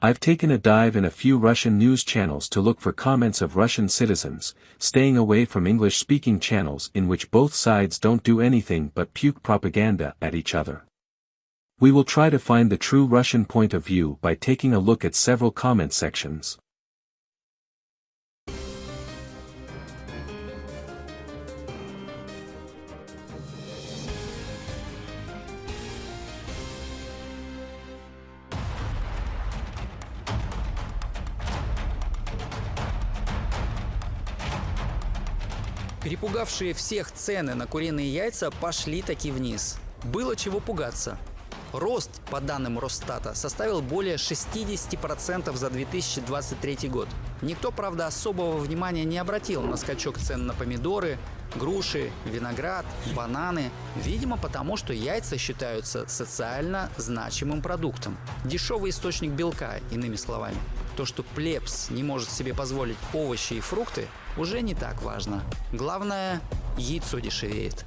I've taken a dive in a few Russian news channels to look for comments of Russian citizens, staying away from English-speaking channels in which both sides don't do anything but puke propaganda at each other. We will try to find the true Russian point of view by taking a look at several comment sections. Перепугавшие всех цены на куриные яйца пошли таки вниз. Было чего пугаться. Рост, по данным Росстата, составил более 60% за 2023 год. Никто, правда, особого внимания не обратил на скачок цен на помидоры, груши, виноград, бананы. Видимо, потому что яйца считаются социально значимым продуктом. Дешевый источник белка, иными словами. То, что плебс не может себе позволить овощи и фрукты, уже не так важно. Главное, яйцо дешевеет.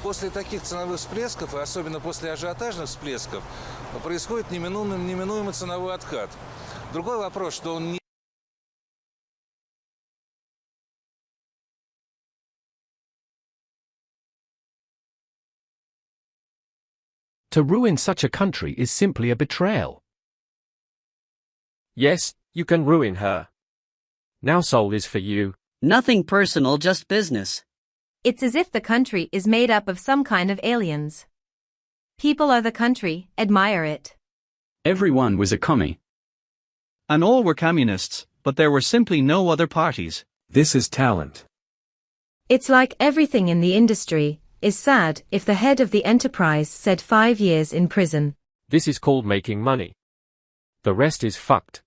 После таких ценовых всплесков, и особенно после ажиотажных всплесков, происходит неминуемый ценовой откат. Другой вопрос, что он не... To ruin such a country is simply a betrayal. Yes, you can ruin her. Now Seoul is for you. Nothing personal, just business. It's as if the country is made up of some kind of aliens. People are the country, admire it. Everyone was a commie. And all were communists, but there were simply no other parties. This is talent. It's like everything in the industry is sad if the head of the enterprise said 5 years in prison. This is called making money. The rest is fucked.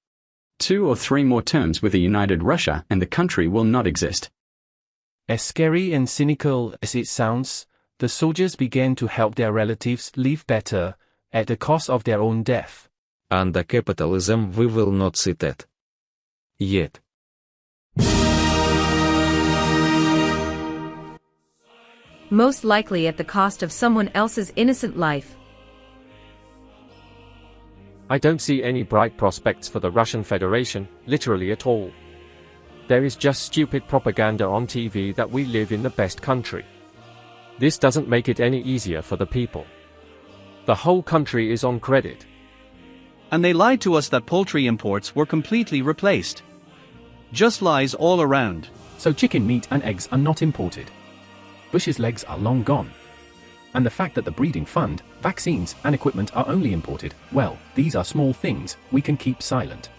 2 or 3 more terms with a united Russia and the country will not exist. As scary and cynical as it sounds, the soldiers began to help their relatives live better, at the cost of their own death. Under capitalism we will not sit at. Yet. Most likely at the cost of someone else's innocent life. I don't see any bright prospects for the Russian Federation, literally at all. There is just stupid propaganda on TV that we live in the best country. This doesn't make it any easier for the people. The whole country is on credit. And they lied to us that poultry imports were completely replaced. Just lies all around. So chicken meat and eggs are not imported. Bush's legs are long gone. And the fact that the breeding fund, vaccines, and equipment are only imported, well, these are small things, we can keep silent.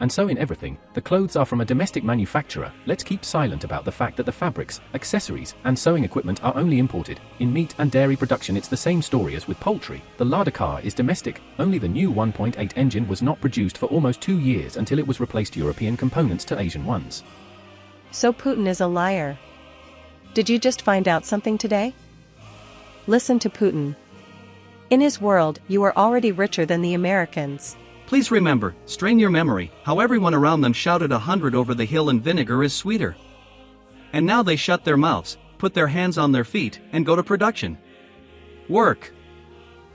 And so in everything, the clothes are from a domestic manufacturer, let's keep silent about the fact that the fabrics, accessories, and sewing equipment are only imported. In meat and dairy production it's the same story as with poultry, the Lada car is domestic, only the new 1.8 engine was not produced for almost 2 years until it was replaced European components to Asian ones. So Putin is a liar. Did you just find out something today? Listen to Putin. In his world, you are already richer than the Americans. Please remember, strain your memory, how everyone around them shouted 100 over the hill and vinegar is sweeter. And now they shut their mouths, put their hands on their feet, and go to production. Work.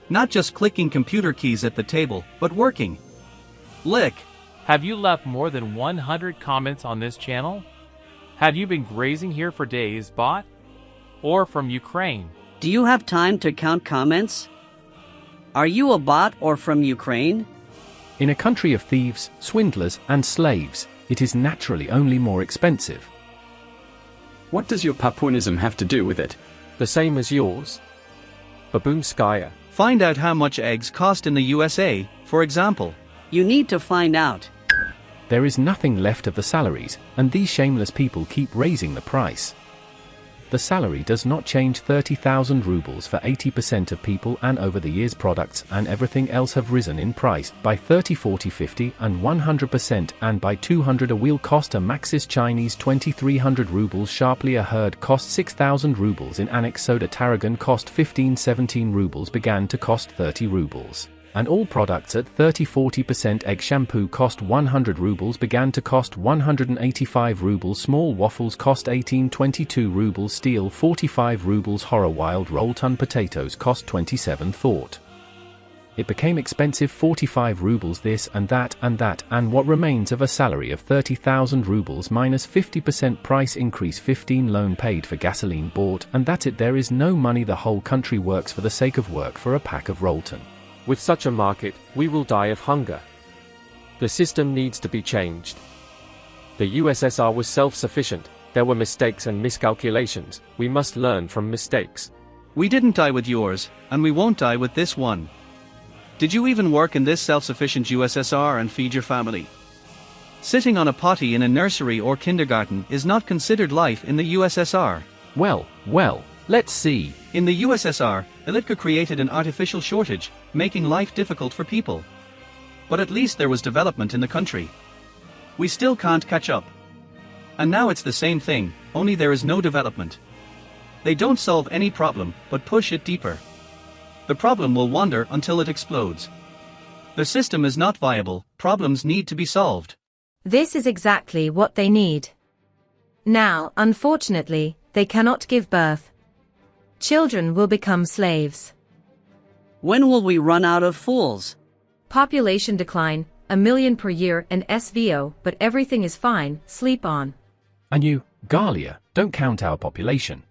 Not just clicking computer keys at the table, but working. Lick. Have you left more than 100 comments on this channel? Have you been grazing here for days, bot? Or from Ukraine? Do you have time to count comments? Are you a bot or from Ukraine? In a country of thieves, swindlers, and slaves, it is naturally only more expensive. What does your Papuanism have to do with it? The same as yours. Baboonskaya. Find out how much eggs cost in the USA, for example. You need to find out. There is nothing left of the salaries, and these shameless people keep raising the price. The salary does not change 30,000 rubles for 80% of people, and over the years products and everything else have risen in price by 30, 40, 50 and 100%, and by 200 a wheel cost a Maxis Chinese 2300 rubles sharply, a herd cost 6,000 rubles in Annex soda Tarragon cost 15-17 rubles began to cost 30 rubles. And all products at 30-40%, egg shampoo cost 100 rubles began to cost 185 rubles, small waffles cost 18-22 rubles, steel 45 rubles, horror wild roll ton potatoes cost 27 thought. It became expensive 45 rubles this and that, and what remains of a salary of 30,000 rubles minus 50% price increase, 15 loan paid for gasoline bought, and that's it. There is no money. The whole country works for the sake of work for a pack of Rolton. With such a market, we will die of hunger. The system needs to be changed. The USSR was self-sufficient. There were mistakes and miscalculations. We must learn from mistakes. We didn't die with yours, and we won't die with this one. Did you even work in this self-sufficient USSR and feed your family? Sitting on a potty in a nursery or kindergarten is not considered life in the USSR. Well, let's see. In the USSR, Elitka created an artificial shortage, making life difficult for people. But at least there was development in the country. We still can't catch up. And now it's the same thing, only there is no development. They don't solve any problem, but push it deeper. The problem will wander until it explodes. The system is not viable, problems need to be solved. This is exactly what they need. Now, unfortunately, they cannot give birth. Children will become slaves. When will we run out of fools? Population decline, 1 million per year and SVO, but everything is fine, sleep on. And you, Galia, don't count our population.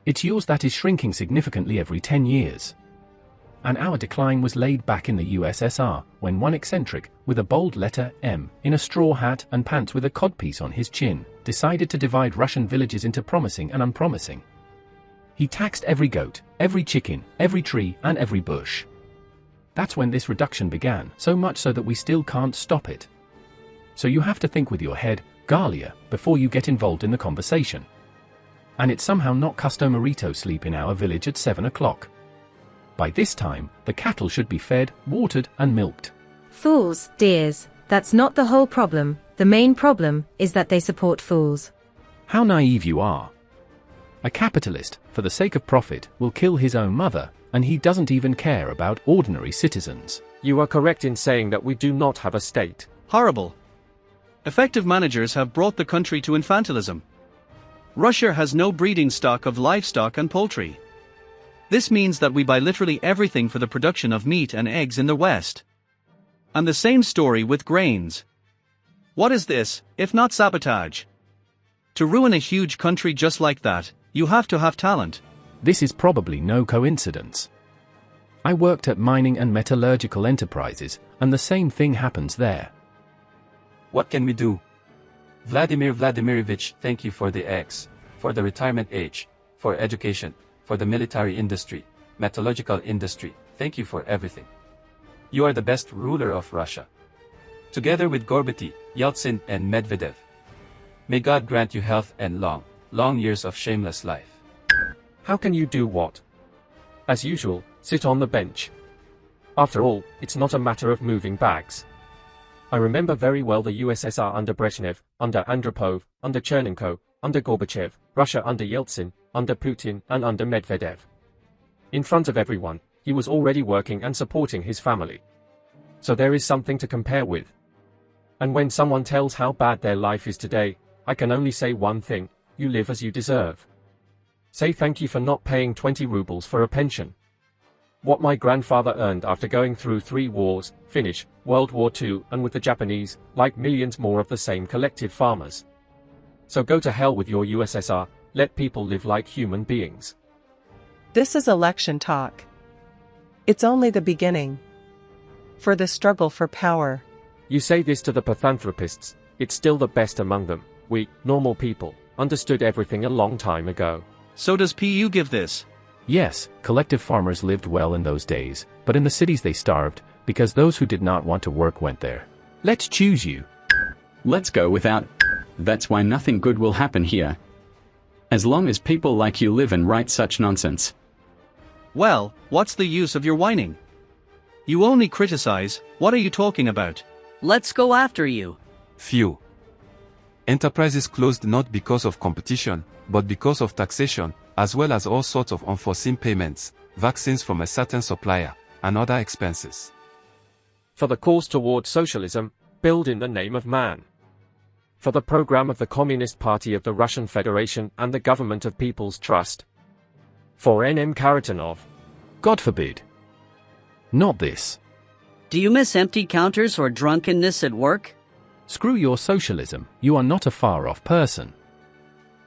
It's yours that is shrinking significantly every 10 years. And our decline was laid back in the USSR, when one eccentric, with a bold letter M, in a straw hat and pants with a codpiece on his chin, decided to divide Russian villages into promising and unpromising. He taxed every goat, every chicken, every tree, and every bush. That's when this reduction began, so much so that we still can't stop it. So you have to think with your head, Galia, before you get involved in the conversation. And it's somehow not customary to sleep in our village at 7 o'clock. By this time, the cattle should be fed, watered, and milked. Fools, dears, that's not the whole problem. The main problem is that they support fools. How naive you are. A capitalist, for the sake of profit, will kill his own mother, and he doesn't even care about ordinary citizens. You are correct in saying that we do not have a state. Horrible. Effective managers have brought the country to infantilism. Russia has no breeding stock of livestock and poultry. This means that we buy literally everything for the production of meat and eggs in the West. And the same story with grains. What is this, if not sabotage? To ruin a huge country just like that, you have to have talent. This is probably no coincidence. I worked at mining and metallurgical enterprises, and the same thing happens there. What can we do? Vladimir Vladimirovich, thank you for the eggs, for the retirement age, for education, for the military industry, metallurgical industry, thank you for everything. You are the best ruler of Russia. Together with Gorbachev, Yeltsin and Medvedev. May God grant you health and long years of shameless life. How can you do what? As usual, sit on the bench. After all, it's not a matter of moving bags. I remember very well the USSR under Brezhnev, under Andropov, under Chernenko, under Gorbachev, Russia under Yeltsin, under Putin and under Medvedev. In front of everyone, he was already working and supporting his family. So there is something to compare with. And when someone tells how bad their life is today, I can only say one thing: you live as you deserve. Say thank you for not paying 20 rubles for a pension. What my grandfather earned after going through 3 wars, Finnish, World War II, and with the Japanese, like millions more of the same collective farmers. So go to hell with your USSR, let people live like human beings. This is election talk. It's only the beginning. For the struggle for power. You say this to the pathanthropists, it's still the best among them. We, normal people, understood everything a long time ago. So does PU give this? Yes, collective farmers lived well in those days, but in the cities they starved, because those who did not want to work went there. Let's choose you. Let's go without. That's why nothing good will happen here. As long as people like you live and write such nonsense. Well, what's the use of your whining? You only criticize, what are you talking about? Let's go after you. Few. Enterprises closed not because of competition, but because of taxation, as well as all sorts of unforeseen payments, vaccines from a certain supplier, and other expenses. For the course toward socialism, build in the name of man. For the program of the Communist Party of the Russian Federation and the government of People's Trust. For N.M. Karatanov. God forbid. Not this. Do you miss empty counters or drunkenness at work? Screw your socialism, you are not a far-off person.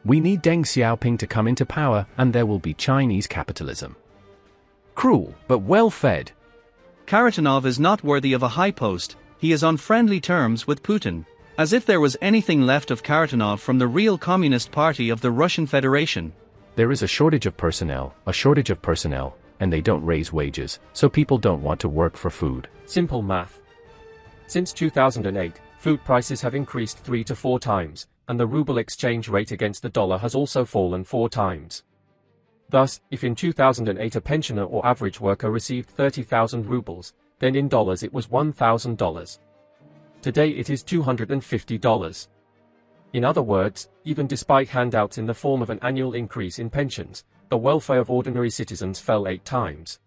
We need Deng Xiaoping to come into power and there will be Chinese capitalism. Cruel, but well-fed. Kharitonov is not worthy of a high post, he is on friendly terms with Putin. As if there was anything left of Kharitonov from the real Communist Party of the Russian Federation. There is a shortage of personnel, and they don't raise wages, so people don't want to work for food. Simple math. Since 2008, food prices have increased 3 to 4 times, and the ruble exchange rate against the dollar has also fallen 4 times. Thus, if in 2008 a pensioner or average worker received 30,000 rubles, then in dollars it was $1,000. Today it is $250. In other words, even despite handouts in the form of an annual increase in pensions, the welfare of ordinary citizens fell 8 times.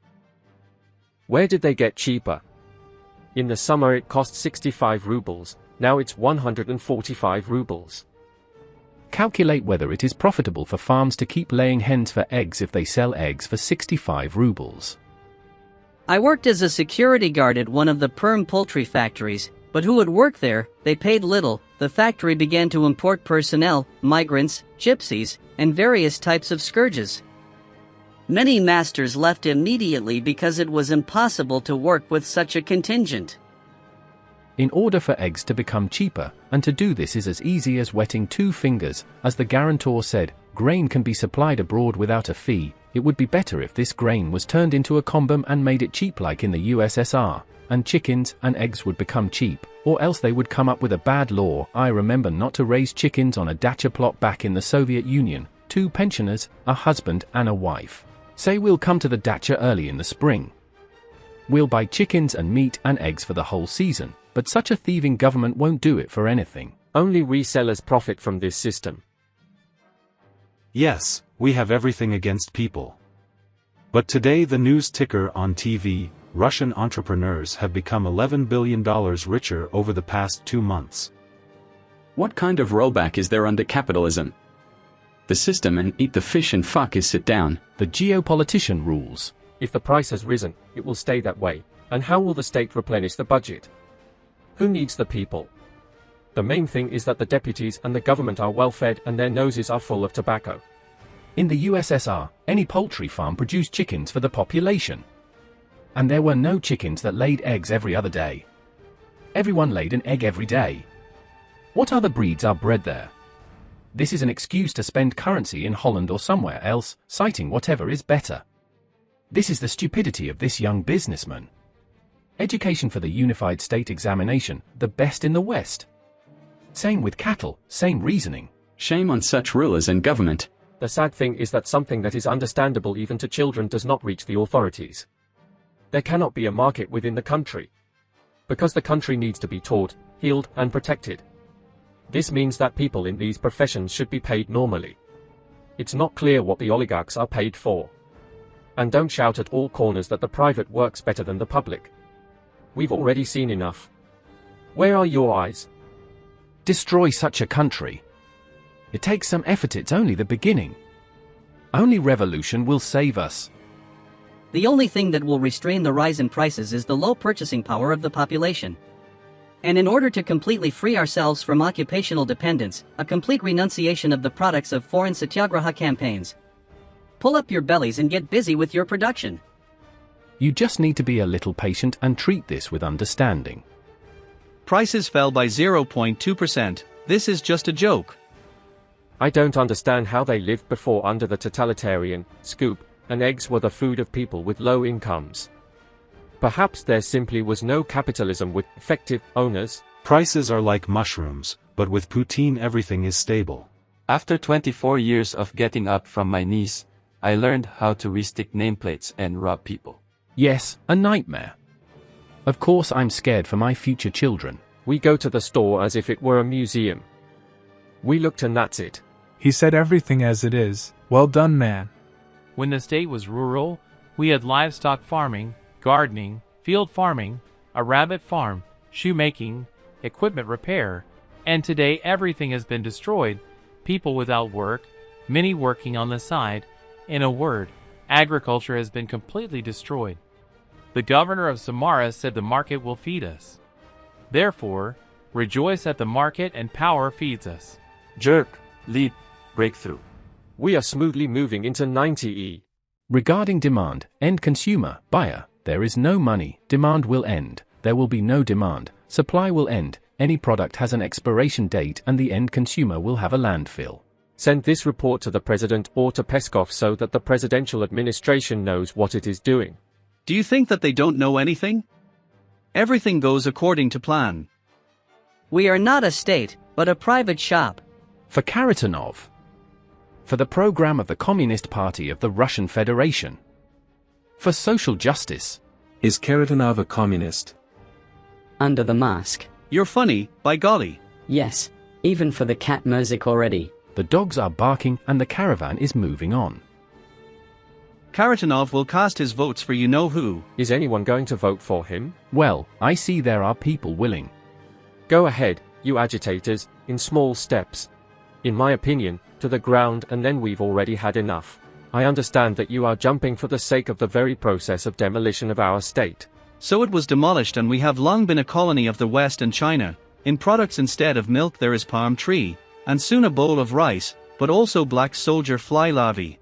Where did they get cheaper? In the summer it cost 65 rubles, now it's 145 rubles. Calculate whether it is profitable for farms to keep laying hens for eggs if they sell eggs for 65 rubles. I worked as a security guard at one of the Perm poultry factories, but who would work there, they paid little. The factory began to import personnel, migrants, gypsies, and various types of scourges. Many masters left immediately because it was impossible to work with such a contingent. In order for eggs to become cheaper, and to do this is as easy as wetting 2 fingers, as the guarantor said, grain can be supplied abroad without a fee, it would be better if this grain was turned into a condom and made it cheap like in the USSR, and chickens and eggs would become cheap, or else they would come up with a bad law. I remember not to raise chickens on a dacha plot back in the Soviet Union. 2 pensioners, a husband and a wife. Say we'll come to the dacha early in the spring. We'll buy chickens and meat and eggs for the whole season, but such a thieving government won't do it for anything. Only resellers profit from this system. Yes, we have everything against people. But today the news ticker on TV, Russian entrepreneurs have become $11 billion richer over the past 2 months. What kind of rollback is there under capitalism? The system and eat the fish and fuck is sit down. The geopolitician rules. If the price has risen, it will stay that way. And how will the state replenish the budget? Who needs the people? The main thing is that the deputies and the government are well fed and their noses are full of tobacco. In the USSR, any poultry farm produced chickens for the population. And there were no chickens that laid eggs every other day. Everyone laid an egg every day. What other breeds are bred there? This is an excuse to spend currency in Holland or somewhere else, citing whatever is better. This is the stupidity of this young businessman. Education for the unified state examination, the best in the West. Same with cattle, same reasoning. Shame on such rulers and government. The sad thing is that something that is understandable even to children does not reach the authorities. There cannot be a market within the country. Because the country needs to be taught, healed, and protected. This means that people in these professions should be paid normally. It's not clear what the oligarchs are paid for. And don't shout at all corners that the private works better than the public. We've already seen enough. Where are your eyes? Destroy such a country. It takes some effort, it's only the beginning. Only revolution will save us. The only thing that will restrain the rise in prices is the low purchasing power of the population. And in order to completely free ourselves from occupational dependence, a complete renunciation of the products of foreign satyagraha campaigns. Pull up your bellies and get busy with your production. You just need to be a little patient and treat this with understanding. Prices fell by 0.2%. This is just a joke. I don't understand how they lived before under the totalitarian scoop, and eggs were the food of people with low incomes. Perhaps there simply was no capitalism with effective owners. Prices are like mushrooms, but with Putin everything is stable. After 24 years of getting up from my knees, I learned how to restick nameplates and rob people. Yes, a nightmare. Of course I'm scared for my future children. We go to the store as if it were a museum. We looked and that's it. He said everything as it is. Well done, man. When the state was rural, we had livestock farming, gardening, field farming, a rabbit farm, shoemaking, equipment repair, and today everything has been destroyed. People without work, many working on the side. In a word, agriculture has been completely destroyed. The governor of Samara said the market will feed us. Therefore, rejoice that the market and power feeds us. Jerk, leap, breakthrough. We are smoothly moving into 90E. Regarding demand, end consumer, buyer, there is no money, demand will end, there will be no demand, supply will end, any product has an expiration date and the end consumer will have a landfill. Send this report to the president or to Peskov so that the presidential administration knows what it is doing. Do you think that they don't know anything? Everything goes according to plan. We are not a state, but a private shop. For Kharitonov. For the program of the Communist Party of the Russian Federation. For social justice. Is Kharitonov a communist? Under the mask. You're funny, by golly. Yes, even for the cat Merzik already. The dogs are barking and the caravan is moving on. Kharitonov will cast his votes for you-know-who. Is anyone going to vote for him? Well, I see there are people willing. Go ahead, you agitators, in small steps. In my opinion, to the ground, and then we've already had enough. I understand that you are jumping for the sake of the very process of demolition of our state. So it was demolished and we have long been a colony of the West and China. In products instead of milk there is palm tree, and soon a bowl of rice, but also black soldier fly larvae.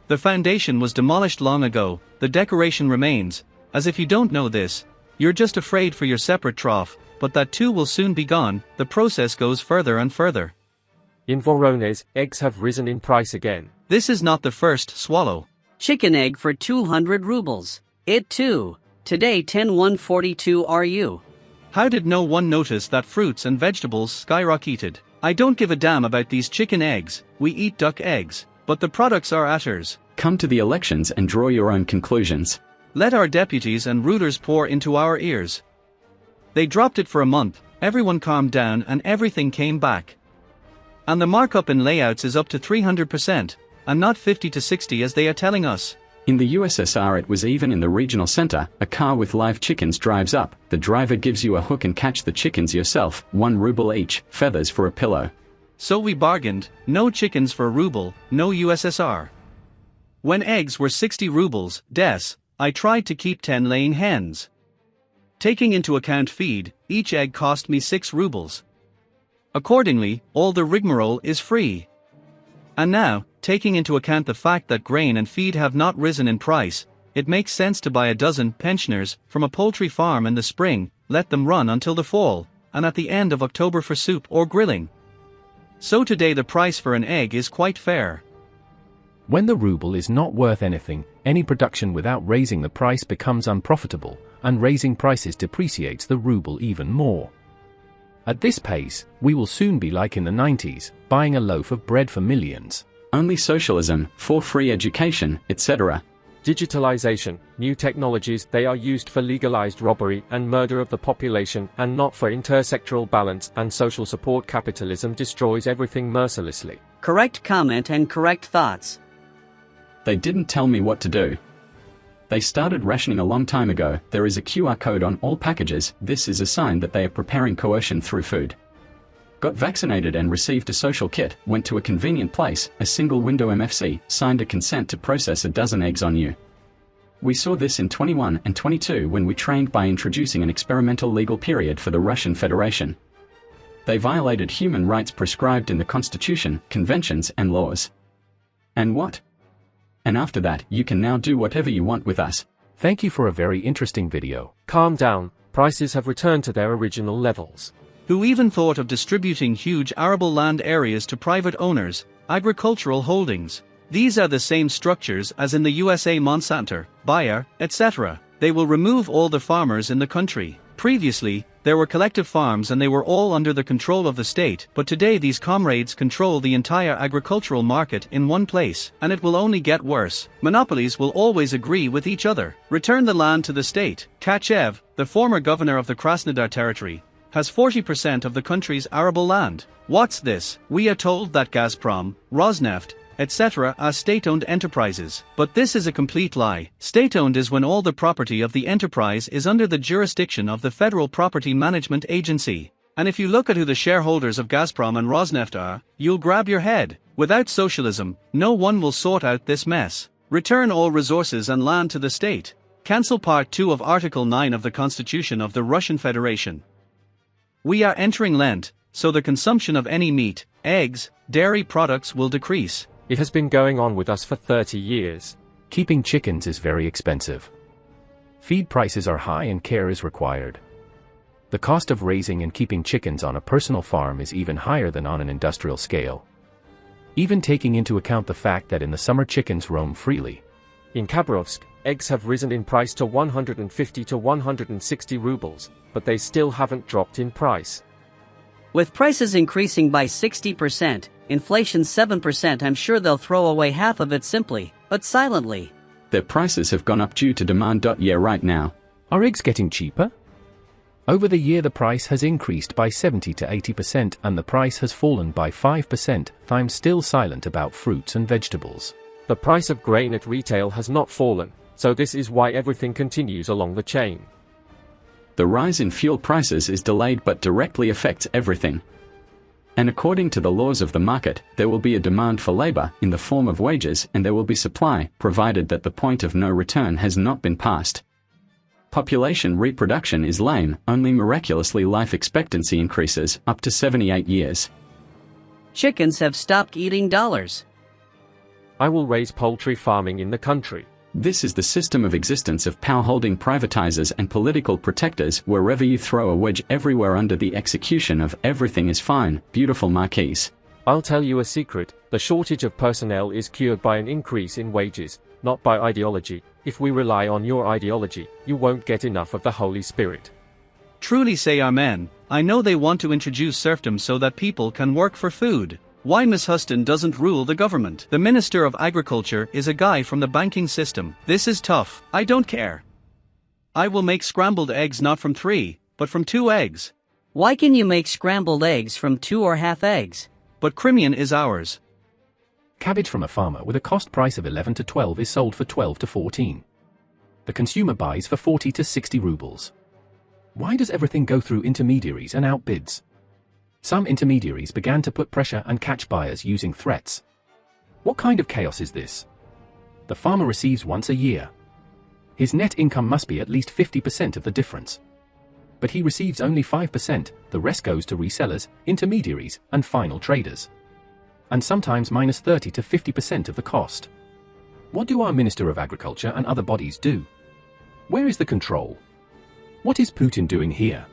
The foundation was demolished long ago, the decoration remains. As if you don't know this, you're just afraid for your separate trough, but that too will soon be gone, the process goes further and further. In Voronezh, eggs have risen in price again. This is not the first swallow. Chicken egg for 200 rubles. It too. Today 10,142 RU. How did no one notice that fruits and vegetables skyrocketed? I don't give a damn about these chicken eggs, we eat duck eggs, but the products are ours. Come to the elections and draw your own conclusions. Let our deputies and rulers pour into our ears. They dropped it for a month, everyone calmed down and everything came back. And the markup in layouts is up to 300%, and not 50 to 60 as they are telling us. In the USSR it was even in the regional center, a car with live chickens drives up, the driver gives you a hook and catch the chickens yourself, 1 ruble each, feathers for a pillow. So we bargained, no chickens for a ruble, no USSR. When eggs were 60 rubles, I tried to keep 10 laying hens. Taking into account feed, each egg cost me 6 rubles. Accordingly, all the rigmarole is free. And now, taking into account the fact that grain and feed have not risen in price, it makes sense to buy a dozen pensioners from a poultry farm in the spring, let them run until the fall, and at the end of October for soup or grilling. So today the price for an egg is quite fair. When the ruble is not worth anything, any production without raising the price becomes unprofitable, and raising prices depreciates the ruble even more. At this pace, we will soon be like in the 90s, buying a loaf of bread for millions. Only socialism, for free education, etc. Digitalization, new technologies, they are used for legalized robbery and murder of the population and not for intersectoral balance and social support. Capitalism destroys everything mercilessly. Correct comment and correct thoughts. They didn't tell me what to do. They started rationing a long time ago. There is a QR code on all packages. This is a sign that they are preparing coercion through food. Got vaccinated and received a social kit, went to a convenient place, a single window MFC, signed a consent to process a dozen eggs on you. We saw this in 21 and 22 when we trained by introducing an experimental legal period for the Russian Federation. They violated human rights prescribed in the constitution, conventions and laws. And what? And after that, you can now do whatever you want with us. Thank you for a very interesting video. Calm down, prices have returned to their original levels. Who even thought of distributing huge arable land areas to private owners, agricultural holdings? These are the same structures as in the USA Monsanto, Bayer, etc. They will remove all the farmers in the country. Previously, there were collective farms and they were all under the control of the state, but today these comrades control the entire agricultural market in one place, and it will only get worse. Monopolies will always agree with each other. Return the land to the state. Kachev, the former governor of the Krasnodar territory, has 40% of the country's arable land. What's this? We are told that Gazprom, Rosneft, etc. are state-owned enterprises. But this is a complete lie. State-owned is when all the property of the enterprise is under the jurisdiction of the Federal Property Management Agency. And if you look at who the shareholders of Gazprom and Rosneft are, you'll grab your head. Without socialism, no one will sort out this mess. Return all resources and land to the state. Cancel Part 2 of Article 9 of the Constitution of the Russian Federation. We are entering Lent, so the consumption of any meat, eggs, dairy products will decrease. It has been going on with us for 30 years. Keeping chickens is very expensive. Feed prices are high and care is required. The cost of raising and keeping chickens on a personal farm is even higher than on an industrial scale. Even taking into account the fact that in the summer chickens roam freely. In Khabarovsk, eggs have risen in price to 150 to 160 rubles, but they still haven't dropped in price. With prices increasing by 60%, inflation 7%, I'm sure they'll throw away half of it simply, but silently. Their prices have gone up due to demand. Yeah, right now. Are eggs getting cheaper? Over the year the price has increased by 70 to 80% and the price has fallen by 5%. I'm still silent about fruits and vegetables. The price of grain at retail has not fallen, so this is why everything continues along the chain. The rise in fuel prices is delayed but directly affects everything. And according to the laws of the market, there will be a demand for labor in the form of wages and there will be supply, provided that the point of no return has not been passed. Population reproduction is lame, only miraculously life expectancy increases up to 78 years. Chickens have stopped eating dollars. I will raise poultry farming in the country. This is the system of existence of power-holding privatizers and political protectors. Wherever you throw a wedge, everywhere under the execution of everything is fine, beautiful marquise. I'll tell you a secret, the shortage of personnel is cured by an increase in wages, not by ideology. If we rely on your ideology, you won't get enough of the Holy Spirit. Truly say amen. I know they want to introduce serfdom so that people can work for food. Why Miss Huston doesn't rule the government? The Minister of Agriculture is a guy from the banking system. This is tough. I don't care. I will make scrambled eggs not from 3, but from 2 eggs. Why can you make scrambled eggs from 2 or half eggs? But Crimean is ours. Cabbage from a farmer with a cost price of 11 to 12 is sold for 12 to 14. The consumer buys for 40 to 60 rubles. Why does everything go through intermediaries and outbids? Some intermediaries began to put pressure and catch buyers using threats. What kind of chaos is this? The farmer receives once a year. His net income must be at least 50% of the difference. But he receives only 5%, the rest goes to resellers, intermediaries, and final traders. And sometimes minus 30 to 50% of the cost. What do our Minister of Agriculture and other bodies do? Where is the control? What is Putin doing here?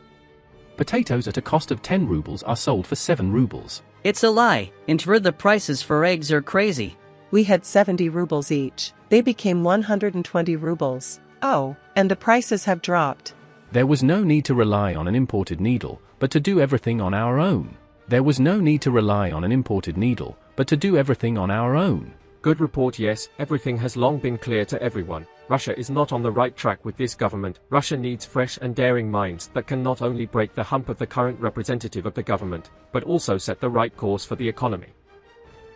Potatoes at a cost of 10 rubles are sold for 7 rubles. It's a lie. In Tver the prices for eggs are crazy. We had 70 rubles each. They became 120 rubles. Oh, and the prices have dropped. There was no need to rely on an imported needle, but to do everything on our own. There was no need to rely on an imported needle, but to do everything on our own. Good report. Yes, everything has long been clear to everyone. Russia is not on the right track with this government. Russia needs fresh and daring minds that can not only break the hump of the current representative of the government, but also set the right course for the economy.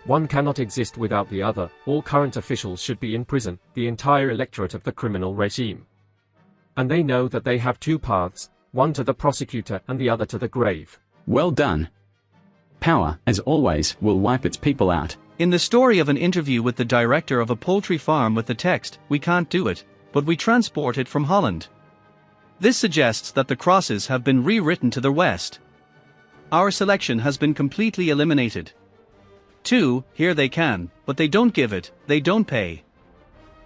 One cannot exist without the other. All current officials should be in prison, the entire electorate of the criminal regime. And they know that they have 2 paths, one to the prosecutor and the other to the grave. Well done. Power, as always, will wipe its people out. In the story of an interview with the director of a poultry farm with the text, "We can't do it, but we transport it from Holland." This suggests that the crosses have been rewritten to the west. Our selection has been completely eliminated. 2, here they can, but they don't give it, they don't pay.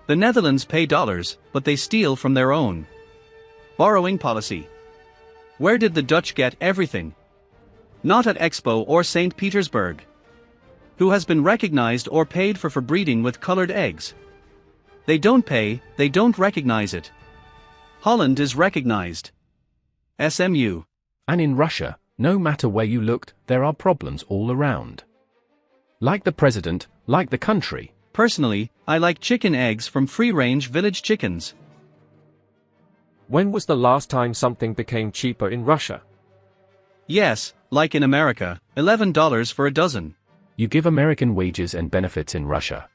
The Netherlands pay dollars, but they steal from their own. Borrowing policy. Where did the Dutch get everything? Not at Expo or St. Petersburg. Who has been recognized or paid for breeding with colored eggs? They don't pay, they don't recognize it. Holland is recognized. SMU. And in Russia, no matter where you looked, there are problems all around. Like the president, like the country. Personally, I like chicken eggs from free-range village chickens. When was the last time something became cheaper in Russia? Yes, like in America, $11 for a dozen. You give American wages and benefits in Russia.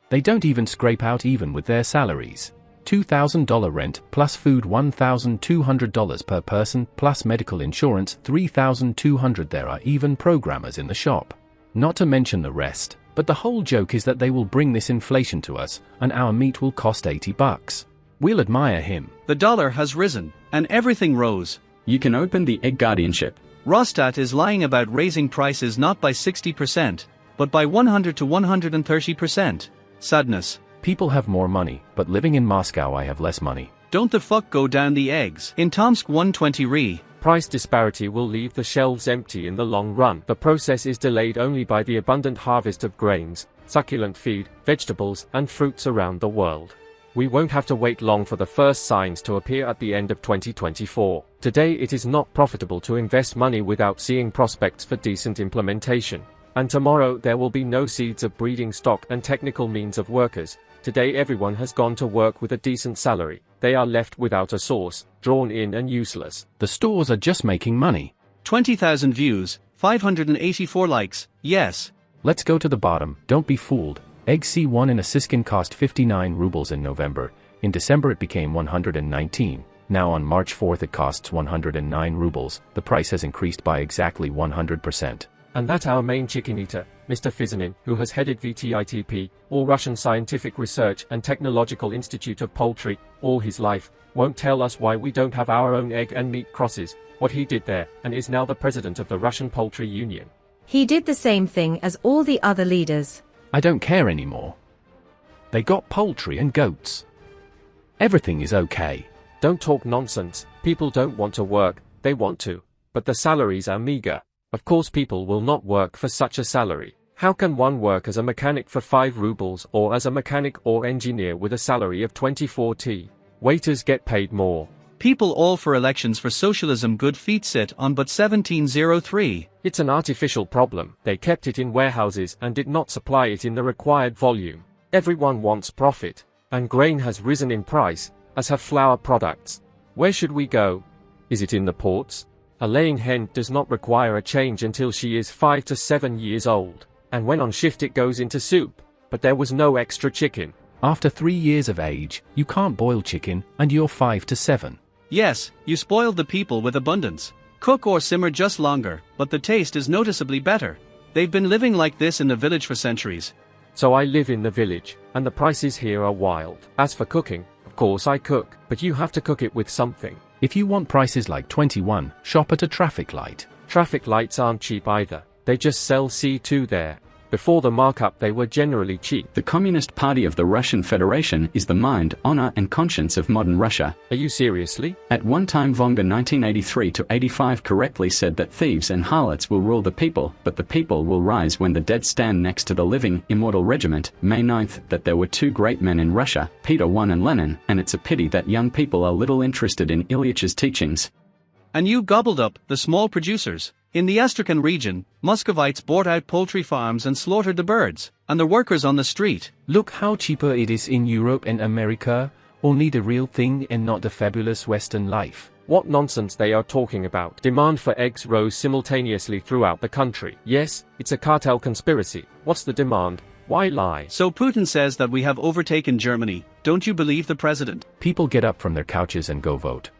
They don't even scrape out even with their salaries. $2,000 rent, plus food $1,200 per person, plus medical insurance $3,200. There are even programmers in the shop. Not to mention the rest, but the whole joke is that they will bring this inflation to us, and our meat will cost $80. We'll admire him. The dollar has risen, and everything rose. You can open the Egg Guardianship. Rostat is lying about raising prices not by 60%, but by 100 to 130%. Sadness. People have more money, but living in Moscow I have less money. Don't the fuck go down the eggs. In Tomsk 120 Re. Price disparity will leave the shelves empty in the long run. The process is delayed only by the abundant harvest of grains, succulent feed, vegetables, and fruits around the world. We won't have to wait long for the first signs to appear at the end of 2024. Today it is not profitable to invest money without seeing prospects for decent implementation. And tomorrow there will be no seeds of breeding stock and technical means of workers. Today everyone has gone to work with a decent salary. They are left without a source, drawn in and useless. The stores are just making money. 20,000 views, 584 likes, yes. Let's go to the bottom, don't be fooled. Egg C1 in a siskin cost 59 rubles in November. In December it became 119. Now on March 4th it costs 109 rubles. The price has increased by exactly 100%. And that our main chicken eater, Mr. Fizanin, who has headed VTITP, All Russian Scientific Research and Technological Institute of Poultry, all his life, won't tell us why we don't have our own egg and meat crosses, what he did there, and is now the president of the Russian Poultry Union. He did the same thing as all the other leaders. I don't care anymore. They got poultry and goats. Everything is okay. Don't talk nonsense. People don't want to work, they want to. But the salaries are meager. Of course people will not work for such a salary. How can one work as a mechanic for 5 rubles or as a mechanic or engineer with a salary of 24T? Waiters get paid more. People all for elections for socialism good feet sit on but 1703. It's an artificial problem. They kept it in warehouses and did not supply it in the required volume. Everyone wants profit. And grain has risen in price, as have flour products. Where should we go? Is it in the ports? A laying hen does not require a change until she is 5 to 7 years old. And when on shift it goes into soup. But there was no extra chicken. After 3 years of age, you can't boil chicken, and you're 5 to 7. Yes, you spoiled the people with abundance. Cook or simmer just longer, but the taste is noticeably better. They've been living like this in the village for centuries. So I live in the village, and the prices here are wild. As for cooking, of course I cook, but you have to cook it with something. If you want prices like 21, shop at a traffic light. Traffic lights aren't cheap either. They just sell C2 there. Before the markup they were generally cheap. The Communist Party of the Russian Federation is the mind, honor and conscience of modern Russia. Are you seriously? At one time Vonga 1983-85 correctly said that thieves and harlots will rule the people, but the people will rise when the dead stand next to the living, immortal regiment. May 9th, that there were 2 great men in Russia, Peter I and Lenin, and it's a pity that young people are little interested in Ilyich's teachings. And you gobbled up the small producers. In the Astrakhan region, Muscovites bought out poultry farms and slaughtered the birds, and the workers on the street. Look how cheaper it is in Europe and America. All need a real thing and not the fabulous Western life. What nonsense they are talking about. Demand for eggs rose simultaneously throughout the country. Yes, it's a cartel conspiracy. What's the demand? Why lie? So Putin says that we have overtaken Germany. Don't you believe the president? People get up from their couches and go vote.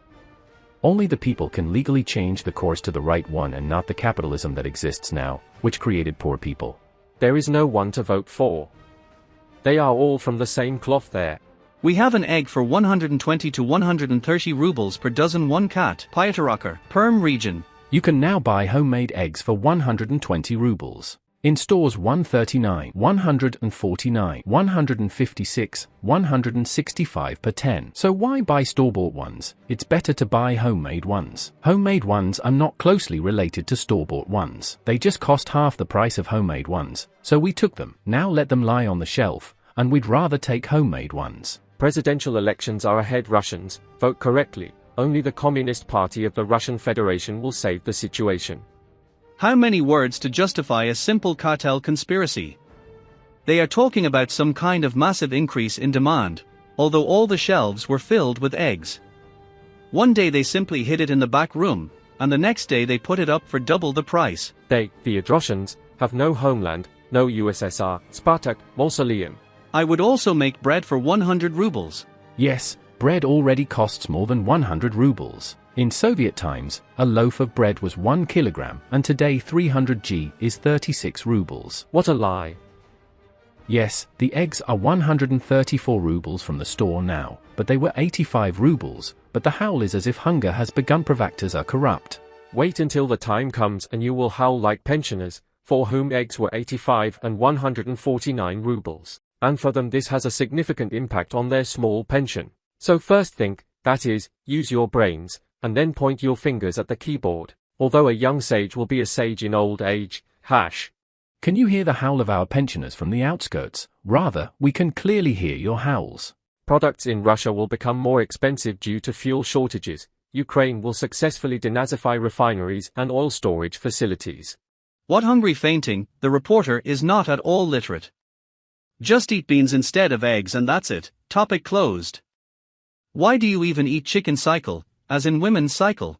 Only the people can legally change the course to the right one and not the capitalism that exists now, which created poor people. There is no one to vote for. They are all from the same cloth there. We have an egg for 120 to 130 rubles per dozen. 1 cat. Pyatarokar, Perm region. You can now buy homemade eggs for 120 rubles. In stores 139, 149, 156, 165 per 10. So why buy store-bought ones? It's better to buy homemade ones. Homemade ones are not closely related to store-bought ones. They just cost half the price of homemade ones. So we took them. Now let them lie on the shelf, and we'd rather take homemade ones. Presidential elections are ahead. Russians, vote correctly. Only the Communist Party of the Russian Federation will save the situation. How many words to justify a simple cartel conspiracy? They are talking about some kind of massive increase in demand, although all the shelves were filled with eggs. One day they simply hid it in the back room, and the next day they put it up for double the price. They, the Adroshans, have no homeland, no USSR, Spartak, mausoleum. I would also make bread for 100 rubles. Yes, bread already costs more than 100 rubles. In Soviet times, a loaf of bread was 1 kilogram, and today 300 G is 36 rubles. What a lie. Yes, the eggs are 134 rubles from the store now, but they were 85 rubles, but the howl is as if hunger has begun. Pravactors are corrupt. Wait until the time comes and you will howl like pensioners, for whom eggs were 85 and 149 rubles, and for them this has a significant impact on their small pension. So first think, that is, use your brains, and then point your fingers at the keyboard. Although a young sage will be a sage in old age, hash. Can you hear the howl of our pensioners from the outskirts? Rather, we can clearly hear your howls. Products in Russia will become more expensive due to fuel shortages. Ukraine will successfully denazify refineries and oil storage facilities. What hungry fainting, the reporter is not at all literate. Just eat beans instead of eggs and that's it, topic closed. Why do you even eat chicken cycle, as in women's cycle?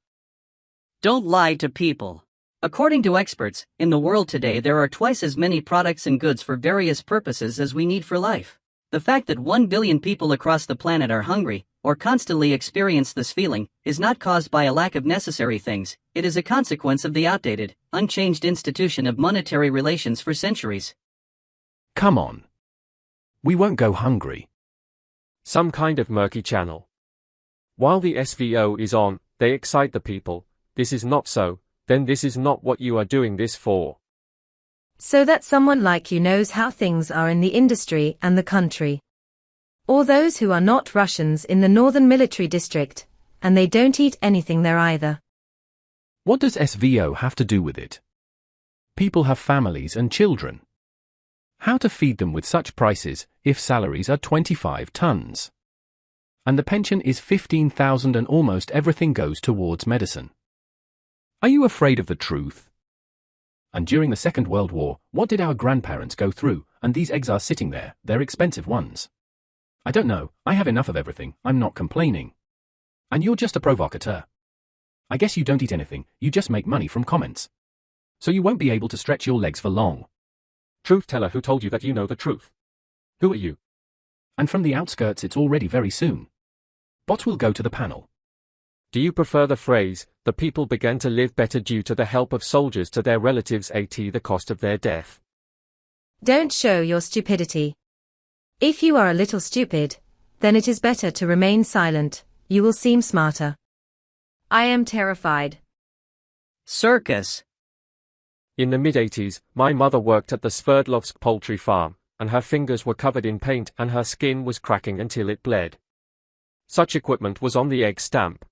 Don't lie to people. According to experts, in the world today there are twice as many products and goods for various purposes as we need for life. The fact that 1 billion people across the planet are hungry, or constantly experience this feeling, is not caused by a lack of necessary things, it is a consequence of the outdated, unchanged institution of monetary relations for centuries. Come on. We won't go hungry. Some kind of murky channel. While the SVO is on, they excite the people. This is not so. Then this is not what you are doing this for. So that someone like you knows how things are in the industry and the country. Or those who are not Russians in the Northern Military District, and they don't eat anything there either. What does SVO have to do with it? People have families and children. How to feed them with such prices if salaries are 25 tons? And the pension is 15,000 and almost everything goes towards medicine. Are you afraid of the truth? And during the Second World War, what did our grandparents go through? And these eggs are sitting there, they're expensive ones. I don't know, I have enough of everything, I'm not complaining. And you're just a provocateur. I guess you don't eat anything, you just make money from comments. So you won't be able to stretch your legs for long. Truth teller who told you that you know the truth? Who are you? And from the outskirts it's already very soon. Bots will go to the panel. Do you prefer the phrase, the people began to live better due to the help of soldiers to their relatives at the cost of their death? Don't show your stupidity. If you are a little stupid, then it is better to remain silent, you will seem smarter. I am terrified. Circus. In the mid-80s, my mother worked at the Sverdlovsk poultry farm, and her fingers were covered in paint and her skin was cracking until it bled. Such equipment was on the egg stamp.